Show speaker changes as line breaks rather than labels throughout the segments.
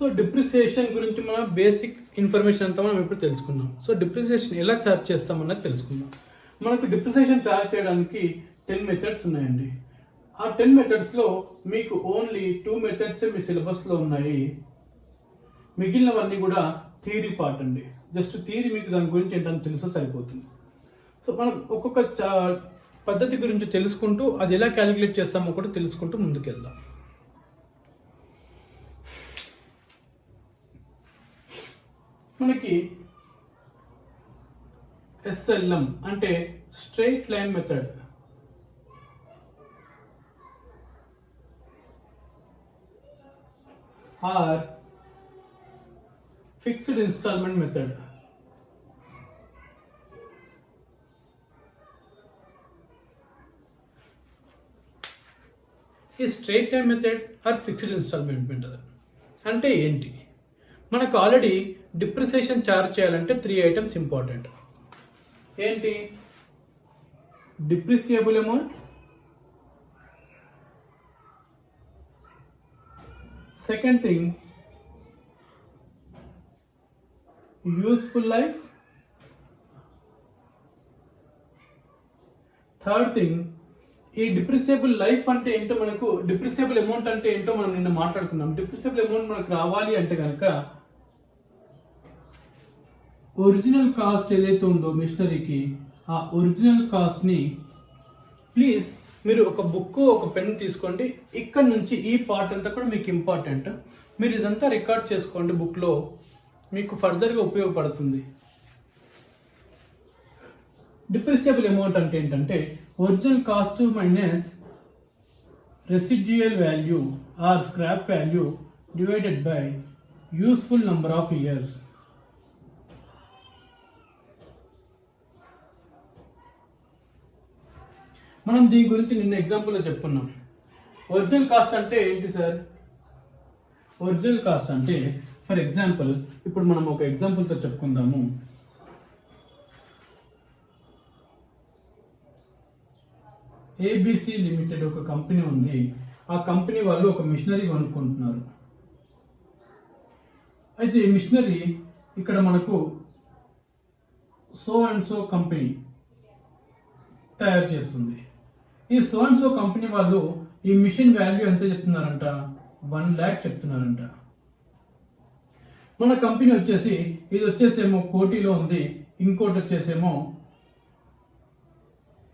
So depreciation గురించి మనం basic information అంతా మనం ఇప్పుడు తెలుసుకున్నాం. సో డిప్రిసియేషన్ ఎలా ఛార్జ్ చేస్తామన్నది తెలుసుకుందాం. మనకు డిప్రిసియేషన్ ఛార్జ్ చేయడానికి 10 మెథడ్స్ ఉన్నాయండి. ఆ 10 మెథడ్స్లో మీకు ఓన్లీ 2 మెథడ్స్ మీ సిలబస్లో ఉన్నాయి. మిగిలినవన్నీ కూడా థియరీ పార్ట్ అండి. జస్ట్ థియరీ మీకు దాని గురించి ఏంటని తెలిస్తే సరిపోతుంది. సో మనం ఒక్కొక్క పద్ధతి గురించి తెలుసుకుంటూ అది ఎలా క్యాలిక్యులేట్ చేస్తామో కూడా తెలుసుకుంటూ ముందుకెళ్దాం. మనకి SLM అంటే straight line method, or fixed instalment method. ఈ straight line method or fixed instalment method అంటే ఏంటి? మనకు ఆల్రెడీ డిప్రిసియేషన్ ఛార్జ్ చేయాలంటే 3 ఐటమ్స్ ఇంపార్టెంట్. ఏంటి? Depreciable amount, second thing useful life, third thing ఈ డిప్రిసియబుల్ లైఫ్ అంటే ఏంటో, మనకు డిప్రిసియబుల్ అమౌంట్ అంటే ఏంటో మనం నిన్న మాట్లాడుకున్నాం. డిప్రిసియబుల్ అమౌంట్ మనకు రావాలి అంటే కనుక ఒరిజినల్ కాస్ట్ ఏదైతే ఉందో మిషనరీకి, ఆ ఒరిజినల్ కాస్ట్ని ప్లీజ్ మీరు ఒక బుక్ ఒక పెన్ తీసుకోండి. ఇక్కడ నుంచి ఈ పార్ట్ అంతా కూడా మీకు ఇంపార్టెంట్. మీరు ఇదంతా రికార్డ్ చేసుకోండి బుక్లో, మీకు ఫర్దర్గా ఉపయోగపడుతుంది. డిప్రిసియబుల్ అమౌంట్ అంటే ఏంటంటే original cost minus residual value or scrap value divided by useful number of years. మనం దీని గురించి నిన్న ఎగ్జాంపుల్లో చెప్పుకున్నాం. ఒరిజినల్ కాస్ట్ అంటే ఏంటి సార్? ఒరిజినల్ కాస్ట్ అంటే ఫర్ ఎగ్జాంపుల్ ఇప్పుడు మనం ఒక ఎగ్జాంపుల్తో చెప్పుకుందాము. ABC లిమిటెడ్ ఒక కంపెనీ ఉంది. ఆ కంపెనీ వాళ్ళు ఒక మిషనరీ కొనుక్కుంటున్నారు. అయితే ఈ మిషనరీ ఇక్కడ మనకు సో అండ్ సో కంపెనీ తయారు చేస్తుంది. ఈ సో అండ్ సో కంపెనీ వాళ్ళు ఈ మిషన్ వాల్యూ ఎంత చెప్తున్నారంట? 1 lakh చెప్తున్నారంట. మన కంపెనీ వచ్చేసి ఇది వచ్చేసేమో కోటిలో ఉంది, ఇంకోటి వచ్చేసేమో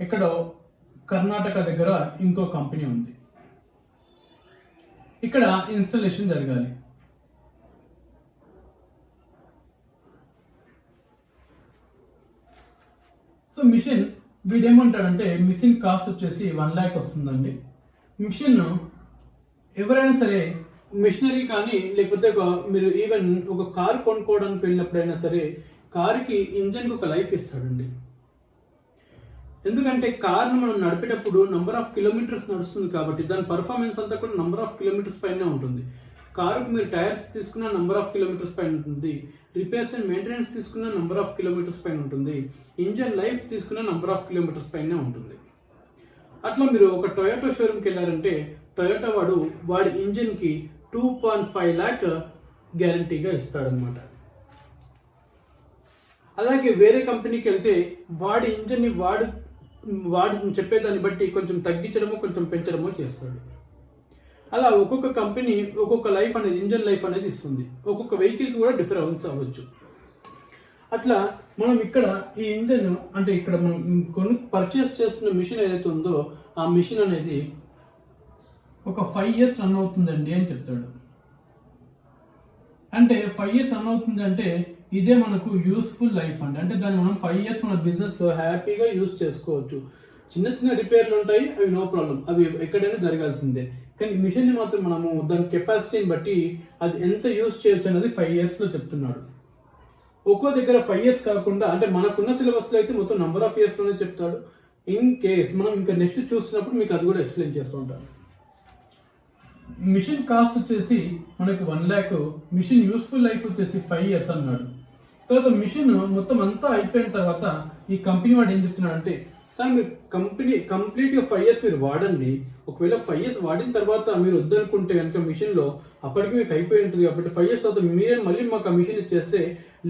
ఎక్కడో కర్ణాటక దగ్గర ఇంకో కంపెనీ ఉంది. ఇక్కడ ఇన్స్టాలేషన్ జరగాలి. సో మిషన్ వీడేమంటాడంటే మిషన్ కాస్ట్ వచ్చేసి 1 lakh వస్తుందండి. మిషన్ ఎవరైనా సరే మిషనరీ కానీ లేకపోతే మీరు ఈవెన్ ఒక కారు కొనుక్కోవడానికి వెళ్ళినప్పుడైనా సరే కారుకి ఇంజన్కి ఒక లైఫ్ ఇస్తాడండి. ఎందుకంటే కార్ను మనం నడిపేటప్పుడు నంబర్ ఆఫ్ కిలోమీటర్స్ నడుస్తుంది కాబట్టి దాని పర్ఫార్మెన్స్ అంతా కూడా నంబర్ ఆఫ్ కిలోమీటర్స్ పైనే ఉంటుంది. కారుకు మీరు టైర్స్ తీసుకున్న నంబర్ ఆఫ్ కిలోమీటర్స్ పైన ఉంటుంది, రిపేర్స్ అండ్ మెయింటెనెన్స్ తీసుకున్న నంబర్ ఆఫ్ కిలోమీటర్స్ పైన ఉంటుంది, ఇంజన్ లైఫ్ తీసుకున్న నంబర్ ఆఫ్ కిలోమీటర్స్ పైనే ఉంటుంది. అట్లా మీరు ఒక టొయోటా షోరూమ్కి వెళ్ళారంటే టొయోటా వాడి ఇంజన్కి 2.5 lakh గ్యారంటీగా ఇస్తాడనమాట. అలాగే వేరే కంపెనీకి వెళ్తే వాడి ఇంజన్ని వాడు చెప్పేదాన్ని బట్టి కొంచెం తగ్గించడమో కొంచెం పెంచడమో చేస్తాడు. అలా ఒక్కొక్క కంపెనీ ఒక్కొక్క లైఫ్ అనేది, ఇంజన్ లైఫ్ అనేది ఇస్తుంది. ఒక్కొక్క వెహికల్కి కూడా డిఫరెన్స్ అవ్వచ్చు. అట్లా మనం ఇక్కడ ఈ ఇంజన్ అంటే ఇక్కడ మనం పర్చేస్ చేస్తున్న మిషన్ ఏదైతే ఉందో ఆ మిషన్ అనేది ఒక 5 years రన్ అవుతుందండి అని చెప్తాడు. అంటే 5 years రన్ అవుతుంది అంటే ఇదే మనకు యూస్ఫుల్ లైఫ్ అండి. అంటే దాన్ని మనం 5 years మన బిజినెస్లో హ్యాపీగా యూజ్ చేసుకోవచ్చు. చిన్న చిన్న రిపేర్లు ఉంటాయి, అవి నో ప్రాబ్లం, అవి ఎక్కడైనా జరగాల్సిందే. కానీ మిషన్ని మాత్రం మనము దాని కెపాసిటీని బట్టి అది ఎంత యూజ్ చేయొచ్చు అనేది 5 yearsలో చెప్తున్నాడు. ఒక్కో దగ్గర 5 years కాకుండా, అంటే మనకున్న సిలబస్లో అయితే మొత్తం నంబర్ ఆఫ్ ఇయర్స్లోనే చెప్తాడు. ఇన్ కేస్ మనం ఇంకా నెక్స్ట్ చూస్తున్నప్పుడు మీకు అది కూడా ఎక్స్ప్లెయిన్ చేస్తూ ఉంటాను. మిషన్ కాస్ట్ వచ్చేసి మనకి 1 lakh, మిషన్ యూస్ఫుల్ లైఫ్ వచ్చేసి 5 years అన్నాడు. తర్వాత మిషన్ మొత్తం అంతా అయిపోయిన తర్వాత ఈ కంపెనీ వాడు ఏం చెప్తున్నాడు అంటే సార్ మీరు కంప్లీట్గా 5 years మీరు వాడండి. ఒకవేళ 5 years వాడిన తర్వాత మీరు వద్దనుకుంటే కనుక మిషన్లో అప్పటికి మీకు అయిపోయి ఉంటుంది కాబట్టి 5 years తర్వాత మీరే మళ్ళీ మాకు ఆ మిషన్ ఇచ్చేస్తే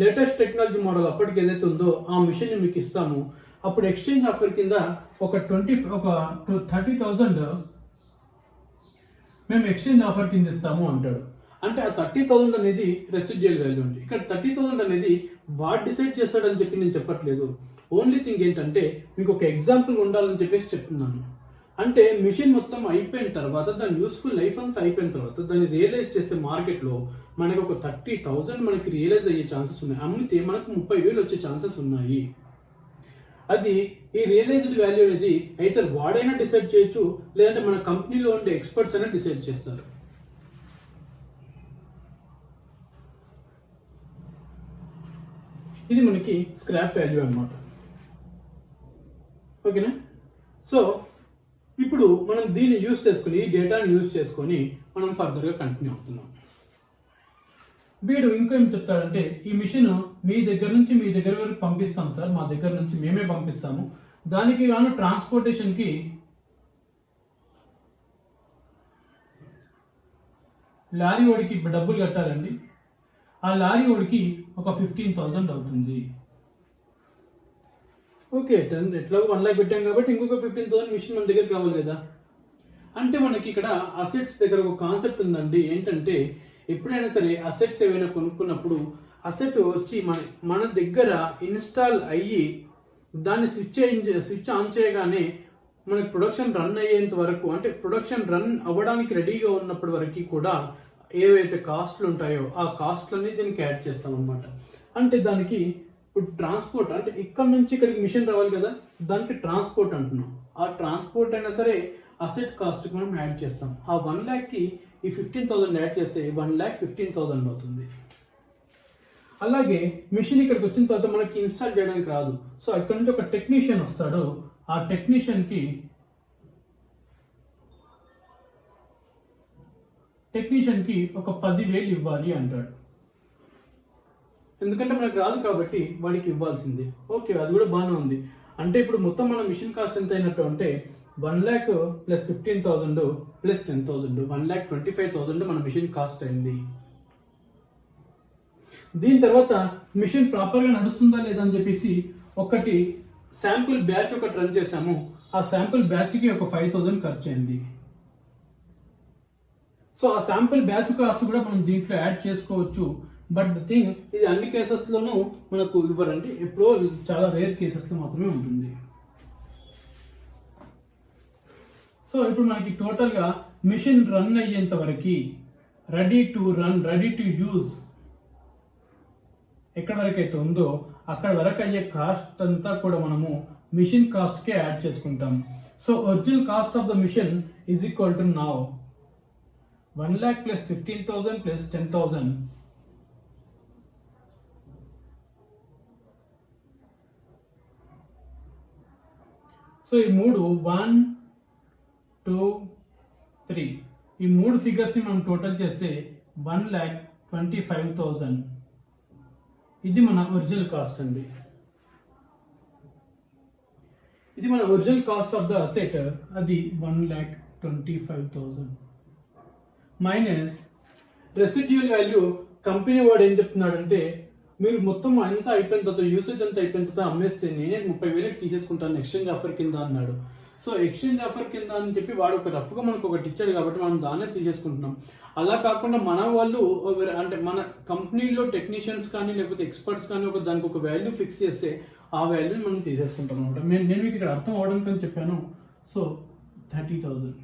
లేటెస్ట్ టెక్నాలజీ మోడల్ అప్పటికి ఏదైతే ఉందో ఆ మిషన్ని మీకు ఇస్తాము. అప్పుడు ఎక్స్చేంజ్ ఆఫర్ కింద ఒక 30,000 మేము ఎక్స్చేంజ్ ఆఫర్ కింద ఇస్తాము అంటాడు. అంటే ఆ 30,000 అనేది రెసిడ్యుయల్ వాల్యూ అండి. ఇక్కడ 30,000 అనేది వాడు డిసైడ్ చేస్తాడని చెప్పి నేను చెప్పట్లేదు. ఓన్లీ థింగ్ ఏంటంటే మీకు ఒక ఎగ్జాంపుల్ ఉండాలని చెప్పేసి చెప్తున్నాను. అంటే మిషన్ మొత్తం అయిపోయిన తర్వాత దాని యూస్ఫుల్ లైఫ్ అంతా అయిపోయిన తర్వాత దాన్ని రియలైజ్ చేసే మార్కెట్లో మనకు ఒక 30,000 మనకి రియలైజ్ అయ్యే ఛాన్సెస్ ఉన్నాయి. అమ్మితే మనకు 30,000 వచ్చే ఛాన్సెస్ ఉన్నాయి. అది ఈ రియలైజ్డ్ వాల్యూ అనేది అయితే వాడైనా డిసైడ్ చేయొచ్చు, లేదంటే మన కంపెనీలో ఉండే ఎక్స్పర్ట్స్ అయినా డిసైడ్ చేస్తారు. ఇది మనకి స్క్రాప్ వాల్యూ అన్నమాట. ఓకేనా? సో ఇప్పుడు మనం దీన్ని యూజ్ చేసుకుని ఈ డేటాని యూజ్ చేసుకొని మనం ఫర్దర్గా కంటిన్యూ అవుతున్నాం. వీడు ఇంకేం చెప్తాడంటే ఈ మిషన్ మీ దగ్గర నుంచి మీ దగ్గర వరకు పంపిస్తాం సార్, మా దగ్గర నుంచి మేమే పంపిస్తాము, దానికి గాను ట్రాన్స్పోర్టేషన్కి లారీ ఓడికి డబ్బులు కట్టాలండి. ఆ లారీ ఓడికి ఒక 15,000 అవుతుంది. ఓకే, ఎట్లా 1 lakh పెట్టాం కాబట్టి ఇంకొక 15,000 మిషన్ మన దగ్గర కావాలి కదా. అంటే మనకి ఇక్కడ అసెట్స్ దగ్గర ఒక కాన్సెప్ట్ ఉందండి. ఏంటంటే ఎప్పుడైనా సరే అసెట్స్ ఏవైనా కొనుక్కున్నప్పుడు అసెట్ వచ్చి మన దగ్గర ఇన్స్టాల్ అయ్యి దాన్ని స్విచ్ ఆన్ చేయగానే మనకి ప్రొడక్షన్ రన్ అయ్యేంత వరకు, అంటే ప్రొడక్షన్ రన్ అవ్వడానికి రెడీగా ఉన్నప్పటి వరకు కూడా ఏవైతే కాస్ట్లు ఉంటాయో ఆ కాస్ట్లన్నీ దీనికి యాడ్ చేస్తాం అనమాట. అంటే దానికి ఇప్పుడు ట్రాన్స్పోర్ట్, అంటే ఇక్కడ నుంచి ఇక్కడికి మిషన్ రావాలి కదా, దానికి ట్రాన్స్పోర్ట్ అంటున్నాం. ఆ ట్రాన్స్పోర్ట్ అయినా సరే అసెట్ కాస్ట్కి మనం యాడ్ చేస్తాం. ఆ 1 lakh ఈ 15,000 యాడ్ చేస్తే 1,15,000 అవుతుంది. అలాగే మిషన్ ఇక్కడికి వచ్చిన తర్వాత మనకి ఇన్స్టాల్ చేయడానికి రాదు. సో ఇక్కడ నుంచి ఒక టెక్నీషియన్ వస్తాడు. ఆ టెక్నీషియన్కి ఒక 10,000 ఇవ్వాలి అంటాడు. ఎందుకంటే మనకు రాదు కాబట్టి వాడికి ఇవ్వాల్సిందే. ఓకే, అది కూడా బాగానే ఉంది. అంటే ఇప్పుడు మొత్తం మన మిషన్ కాస్ట్ ఎంత అయినట్టు అంటే 1 lakh + 15,000 + 10,000 1,25,000 మన మిషన్ కాస్ట్ అయింది. దీని తర్వాత మిషన్ ప్రాపర్గా నడుస్తుందా లేదా అని చెప్పేసి ఒకటి శాంపుల్ బ్యాచ్ ఒకటి రన్ చేసాము. ఆ శాంపుల్ బ్యాచ్కి ఒక 5,000 ఖర్చు అయింది. సో ఆ శాంపుల్ బ్యాచ్ కాస్ట్ కూడా మనం దీంట్లో యాడ్ చేసుకోవచ్చు. బట్ ద థింగ్, ఇది అన్ని కేసెస్లోనూ మనకు ఇవ్వరండి. ఎప్పుడో చాలా రేర్ కేసెస్లో మాత్రమే ఉంటుంది. సో ఇప్పుడు మనకి టోటల్గా మిషన్ రన్ అయ్యేంత వరకు ready to run, ready to use ఎక్కడ వరకు అయితే ఉందో అక్కడ వరకు అయ్యే కాస్ట్ అంతా కూడా మనము మిషన్ కాస్ట్కే యాడ్ చేసుకుంటాం. So original cost of the machine is equal to now 1 lakh + 15,000 + 10,000. So ఈ మూడు 1, 2, 3 ఈ మూడు ఫిగర్స్ని మనం టోటల్ చేస్తే 1,25,000. ఇది మన ఒరిజినల్ కాస్ట్ అండి. ఇది మన original cost of the asset, అది 1,25,000 మైనస్ రెసిడ్యూయల్ వాల్యూ. కంపెనీ వాడు ఏం చెప్తున్నాడంటే మీరు మొత్తం అంతా అయిపోయిన తర్వాత, యూసేజ్ అంతా అయిపోయిన తర్వాత అమ్మేస్తే నేనే 30,000 తీసేసుకుంటాను ఎక్స్చేంజ్ ఆఫర్ కింద అన్నాడు. సో ఎక్స్చేంజ్ ఆఫర్ కింద అని చెప్పి వాడు ఒక రఫ్గా మనకు ఒకటి ఇచ్చాడు కాబట్టి మనం దాన్నే తీసేసుకుంటున్నాం. అలా కాకుండా మన వాళ్ళు అంటే మన కంపెనీలో టెక్నీషియన్స్ కానీ లేకపోతే ఎక్స్పర్ట్స్ కానీ దానికి ఒక వాల్యూ ఫిక్స్ చేస్తే ఆ వాల్యూని మనం తీసేసుకుంటాం అనమాట. నేను మీకు ఇక్కడ అర్థం అవడానికి అని చెప్పాను. సో 30,000.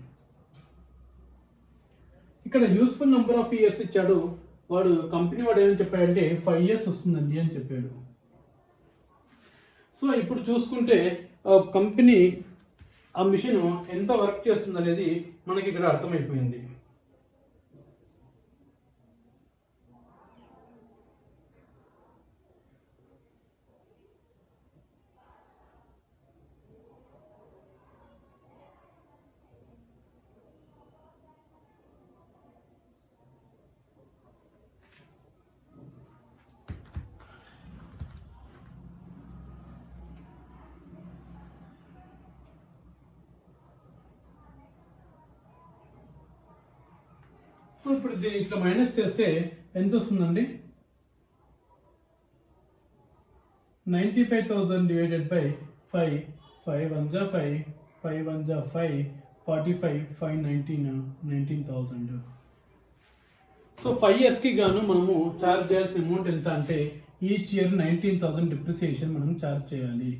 ఇక్కడ యూస్ఫుల్ నెంబర్ ఆఫ్ ఇయర్స్ ఇచ్చాడు. వాడు కంపెనీ వాడు ఏమని చెప్పాడంటే 5 years వస్తుందండి అని చెప్పాడు. సో ఇప్పుడు చూసుకుంటే కంపెనీ ఆ మిషన్ ఎంత వర్క్ చేస్తుంది అనేది మనకి ఇక్కడ అర్థమైపోయింది. ఇప్పుడు దీన్ని ఇట్లా మైనస్ చేస్తే ఎంత వస్తుందండి? 95,000 డివైడెడ్ బై 5, 5 1 జా 5, 5 1 జా 5, 45, 5 19, 19,000. సో 5 ఇయర్స్కి గాను మనము ఛార్జ్ చేయాల్సిన అమౌంట్ ఎంత అంటే ఈచ్ ఇయర్ 19,000 డిప్రిసియేషన్ మనం ఛార్జ్ చేయాలి.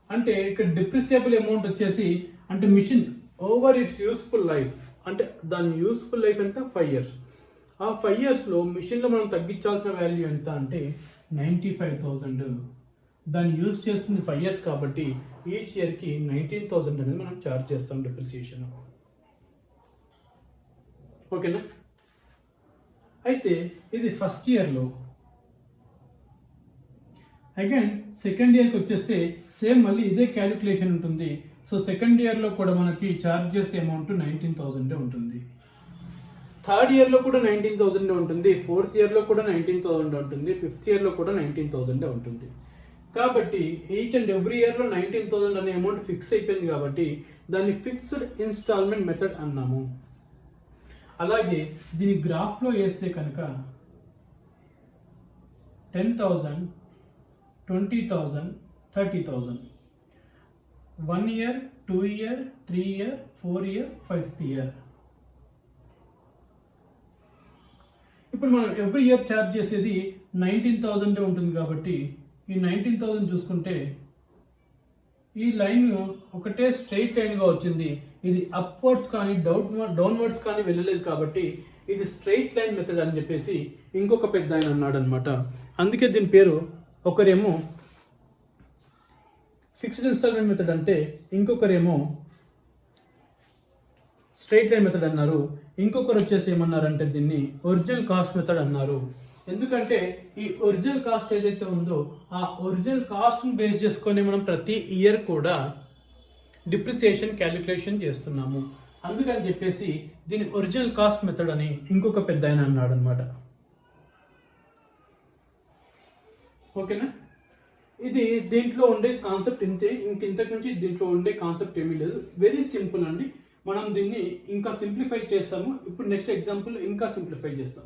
అంటే ఇక్కడ డిప్రిసియబుల్ అమౌంట్ వచ్చేసి అంటే machine over its useful life, అంటే దాని యూస్ఫుల్ లైఫ్ ఎంత 5 ఇయర్స్. ఆ 5 ఇయర్స్లో మిషన్లో మనం తగ్గించాల్సిన వాల్యూ ఎంత అంటే 95,000. దాన్ని యూజ్ చేస్తుంది 5 ఇయర్స్ కాబట్టి ఈచ్ ఇయర్కి 19,000 అనేది మనం ఛార్జ్ చేస్తాం డిప్రిసియేషన్. ఓకేనా? అయితే ఇది ఫస్ట్ ఇయర్లో. అగైన్ సెకండ్ ఇయర్కి వచ్చేస్తే సేమ్ మళ్ళీ ఇదే క్యాలిక్యులేషన్ ఉంటుంది. సో సెకండ్ ఇయర్లో కూడా మనకి ఛార్జ్ చేసే అమౌంట్ 19,000 ఉంటుంది. థర్డ్ ఇయర్లో కూడా 19,000 ఉంటుంది, ఫోర్త్ ఇయర్లో కూడా 19,000 ఉంటుంది, ఫిఫ్త్ ఇయర్లో కూడా 19,000 ఉంటుంది. కాబట్టి ఈచ్ అండ్ ఎవ్రీ ఇయర్లో 19,000 అనే అమౌంట్ ఫిక్స్ అయిపోయింది కాబట్టి దాన్ని ఫిక్స్డ్ ఇన్స్టాల్మెంట్ మెథడ్ అన్నాము. అలాగే దీని గ్రాఫ్లో వేస్తే కనుక 10,000, 20,000, 30,000, 1 year, 2 year, 3 year, 4 year, 5th year. ఇప్పుడు మనం ఎవ్రీ ఇయర్ ఛార్జ్ చేసేది 19,000 ఉంటుంది కాబట్టి ఈ 19,000 చూసుకుంటే ఈ లైన్ ఒకటే స్ట్రైట్ లైన్గా వచ్చింది. ఇది అప్వర్డ్స్ కానీ డౌన్వర్డ్స్ కానీ వెళ్ళలేదు కాబట్టి ఇది స్ట్రైట్ లైన్ మెథడ్ అని చెప్పేసి ఇంకొక పెద్ద ఆయన అన్నాడు అనమాట. అందుకే దీని పేరు, ఒకరేమో ఫిక్స్డ్ ఇన్స్టాల్మెంట్ మెథడ్ అంటే ఇంకొకరేమో స్ట్రైట్ లైన్ మెథడ్ అన్నారు. ఇంకొకరు వచ్చేసి ఏమన్నారంటే దీన్ని ఒరిజినల్ కాస్ట్ మెథడ్ అన్నారు. ఎందుకంటే ఈ ఒరిజినల్ కాస్ట్ ఏదైతే ఉందో ఆ ఒరిజినల్ కాస్ట్ని బేస్ చేసుకొని మనం ప్రతి ఇయర్ కూడా డిప్రిసియేషన్ క్యాలిక్యులేషన్ చేస్తున్నాము. అందుకని చెప్పేసి దీని ఒరిజినల్ కాస్ట్ మెథడ్ అని ఇంకొక పెద్ద ఆయన అన్నాడు అనమాట. ఓకేనా? ఇది దీంట్లో ఉండే కాన్సెప్ట్ ఇంతే, ఇంతకు నుంచి దీంట్లో ఉండే కాన్సెప్ట్ ఏమీ లేదు. వెరీ సింపుల్ అండి. మనం దీన్ని ఇంకా సింప్లిఫై చేస్తాము. ఇప్పుడు నెక్స్ట్ ఎగ్జాంపుల్ ఇంకా సింప్లిఫై చేస్తాం.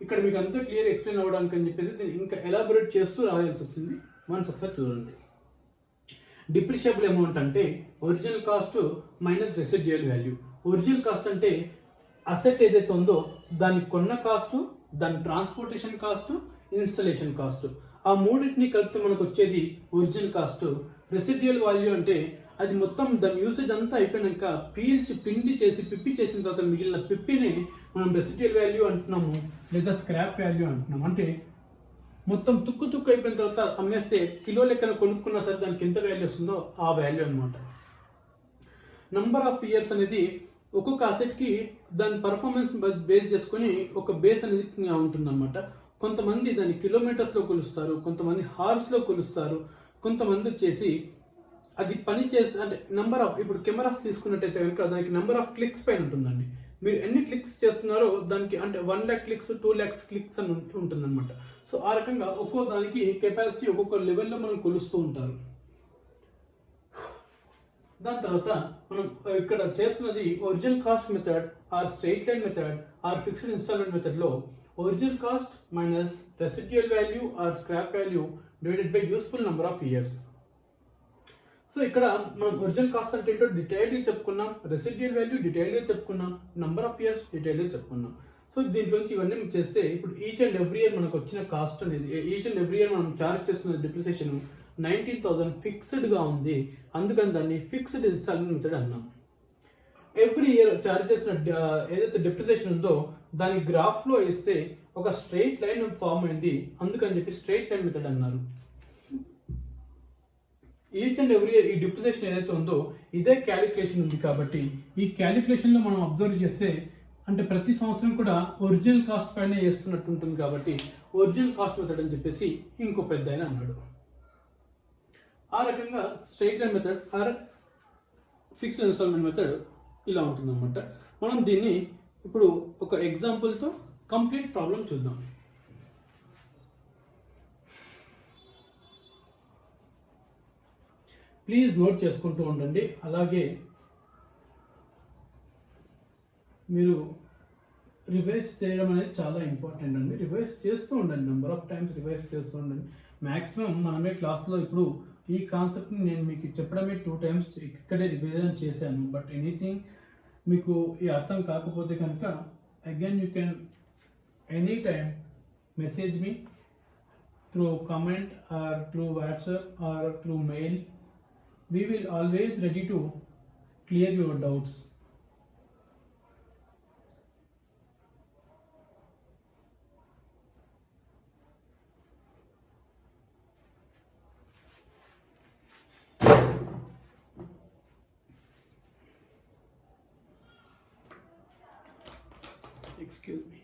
ఇక్కడ మీకు అంతా క్లియర్ ఎక్స్ప్లెయిన్ అవ్వడానికి అని చెప్పేసి దీన్ని ఇంకా ఎలాబొరేట్ చేస్తూ రాయాల్సి వచ్చింది. వన్స్ ఒకసారి చూడండి. డిప్రిషియబుల్ అమౌంట్ అంటే original cost minus residual value. Original cost అంటే అసెట్ ఏదైతే ఉందో దాని కొన్న కాస్ట్, దాని ట్రాన్స్పోర్టేషన్ కాస్ట్, ఇన్స్టలేషన్ కాస్ట్, ఆ మూడింటిని కలిపితే మనకు వచ్చేది ఒరిజినల్ కాస్ట్. రెసిడ్యుయల్ వాల్యూ అంటే అది మొత్తం దాని యూసేజ్ అంతా అయిపోయినాక పీల్చి పిండి చేసి పిప్పి చేసిన తర్వాత మిగిలిన పిప్పిని మనం రెసిడ్యుయల్ వాల్యూ అంటున్నాము, లేదా స్క్రాప్ వాల్యూ అంటున్నాము. అంటే మొత్తం తుక్కు అయిపోయిన తర్వాత అమ్మేస్తే కిలో లెక్కన కొనుక్కున్నా సరే దానికి ఎంత వాల్యూ వస్తుందో ఆ వాల్యూ అనమాట. నంబర్ ఆఫ్ ఇయర్స్ అనేది ఒక్కొక్క అసెట్కి దాని పర్ఫార్మెన్స్ బేస్ చేసుకొని ఒక బేస్ అనేది ఉంటుందన్నమాట. కొంతమంది దాన్ని కిలోమీటర్స్లో కొలుస్తారు, కొంతమంది హార్స్లో కొలుస్తారు, కొంతమంది వచ్చేసి అది పని చేసి అంటే నెంబర్ ఆఫ్, ఇప్పుడు కెమెరాస్ తీసుకున్నట్టయితే కనుక దానికి నెంబర్ ఆఫ్ క్లిక్స్ పైన ఉంటుందండి. మీరు ఎన్ని క్లిక్స్ చేస్తున్నారో దానికి అంటే 1 lakh క్లిక్స్, 2 lakhs క్లిక్స్ అని ఉంటుందన్నమాట. సో ఆ రకంగా ఒక్కో దానికి కెపాసిటీ ఒక్కొక్క లెవెల్లో మనం కొలుస్తూ ఉంటారు. దాని తర్వాత మనం ఇక్కడ చేస్తున్నది original cost method or straight line method or fixed instalment మెథడ్లో original cost minus residual value or scrap value divided by useful number of years. So ఇక్కడ మనం ఒరిజినల్ కాస్ట్ అంటే ఏంటో డీటెయిల్గా చెప్పుకున్నాం, రెసిడ్యుయల్ వాల్యూ డీటెయిల్గా చెప్పుకున్నాం, నెంబర్ ఆఫ్ ఇయర్స్ డీటెయిల్గా చెప్పుకున్నాం. సో దీంట్లోంచి ఇవన్నీ చేస్తే ఇప్పుడు ఈచ్ అండ్ ఎవ్రీ ఇయర్ మనకు వచ్చిన కాస్ట్ అనేది, ఈచ్ అండ్ ఎవ్రీ ఇయర్ మనం చార్జ్ చేస్తున్న డిప్రిసియేషన్ 19,000 ఫిక్స్డ్గా ఉంది. అందుకని దాన్ని ఫిక్స్డ్ ఇన్స్టాల్మెంట్ మెథడ్ అన్నాం. ఎవ్రీ ఇయర్ చార్జ్ చేసిన ఏదైతే డిప్రిసియేషన్ ఉందో దాని గ్రాఫ్లో వేస్తే ఒక స్ట్రైట్ లైన్ ఫామ్ అయింది. అందుకని చెప్పి స్ట్రైట్ లైన్ మెథడ్ అన్నారు. ఈచ్ అండ్ ఎవ్రీ ఇయర్ ఈ డిప్రిసియేషన్ ఏదైతే ఉందో ఇదే క్యాలిక్యులేషన్ ఉంది కాబట్టి ఈ క్యాలిక్యులేషన్లో మనం అబ్జర్వ్ చేస్తే అంటే ప్రతి సంవత్సరం కూడా ఒరిజినల్ కాస్ట్ పైన వేస్తున్నట్టు ఉంటుంది కాబట్టి ఒరిజినల్ కాస్ట్ మెథడ్ అని చెప్పేసి ఇంకో పెద్ద ఆయన అన్నాడు. ఆ రకంగా straight line method or fixed instalment method ఇలా ఉంటుందన్నమాట. మనం దీన్ని ఇప్పుడు ఒక ఎగ్జాంపుల్తో కంప్లీట్ ప్రాబ్లం చూద్దాం. ప్లీజ్ నోట్ చేసుకుంటూ ఉండండి. అలాగే మీరు రివైజ్ చేయడం అనేది చాలా ఇంపార్టెంట్ అండి. రివైజ్ చేస్తూ ఉండండి, నెంబర్ ఆఫ్ టైమ్స్ రివైజ్ చేస్తూ ఉండండి. మ్యాక్సిమం మనమే క్లాస్లో ఇప్పుడు ఈ కాన్సెప్ట్ని నేను మీకు చెప్పడమే 2 times ఇక్కడే రివిజన్ చేశాను. బట్ ఎనీథింగ్ మీకు ఈ అర్థం కాకపోతే కనుక again you can any time message me through comment or through WhatsApp or through mail. We will always ready to clear your doubts. Excuse me.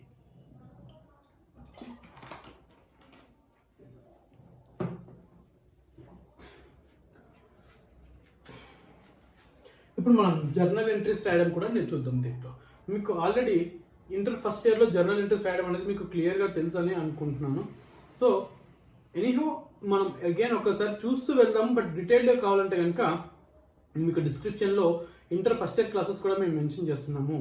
ఇప్పుడు మనం జర్నల్ ఎంట్రీస్ రాయడం కూడా నేను చూద్దాం. దీంట్లో మీకు ఆల్రెడీ ఇంటర్ ఫస్ట్ ఇయర్లో జర్నల్ ఎంట్రీస్ రాయడం అనేది మీకు క్లియర్గా తెలుసు అని అనుకుంటున్నాను. సో ఎనీహో మనం అగైన్ ఒకసారి చూస్తూ వెళ్దాం. బట్ డీటెయిల్గా కావాలంటే కనుక మీకు డిస్క్రిప్షన్లో ఇంటర్ ఫస్ట్ ఇయర్ క్లాసెస్ కూడా మేము మెన్షన్ చేస్తున్నాము.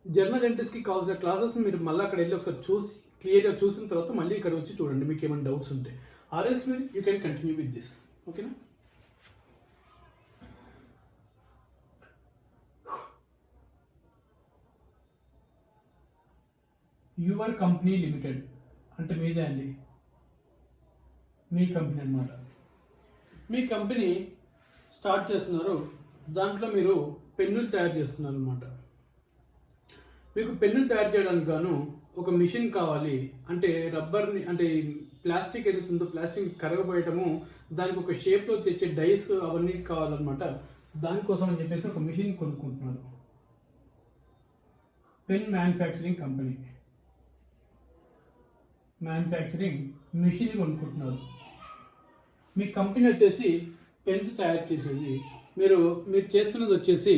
జర్నల్ ఎంట్రీస్కి కావాల్సిన క్లాసెస్ని మీరు మళ్ళీ అక్కడ వెళ్ళి ఒకసారి చూసి క్లియర్గా చూసిన తర్వాత మళ్ళీ ఇక్కడ వచ్చి చూడండి మీకు ఏమైనా డౌట్స్ ఉంటే. ఆర్ఎల్స్ మీరు you can continue with this. ఓకేనా? యువర్ కంపెనీ లిమిటెడ్ అంటే మీదే అండి, మీ కంపెనీ అన్నమాట. మీ కంపెనీ స్టార్ట్ చేస్తున్నారు, దాంట్లో మీరు పెన్నులు తయారు చేస్తున్నారు అనమాట. మీకు పెన్నులు తయారు చేయడానికి గాను ఒక మిషన్ కావాలి. అంటే రబ్బర్ని అంటే ప్లాస్టిక్ ఏదైతుందో ప్లాస్టిక్ కరగబోయటము, దానికి ఒక షేప్లో తెచ్చే డైస్ అవన్నీ కావాలన్నమాట. దానికోసం అని చెప్పేసి ఒక మిషన్ కొనుక్కుంటున్నారు. Pen manufacturing company manufacturing machine కొనుక్కుంటున్నారు. మీ కంపెనీ వచ్చేసి పెన్స్ తయారు చేసేది. మీరు చేస్తున్నది వచ్చేసి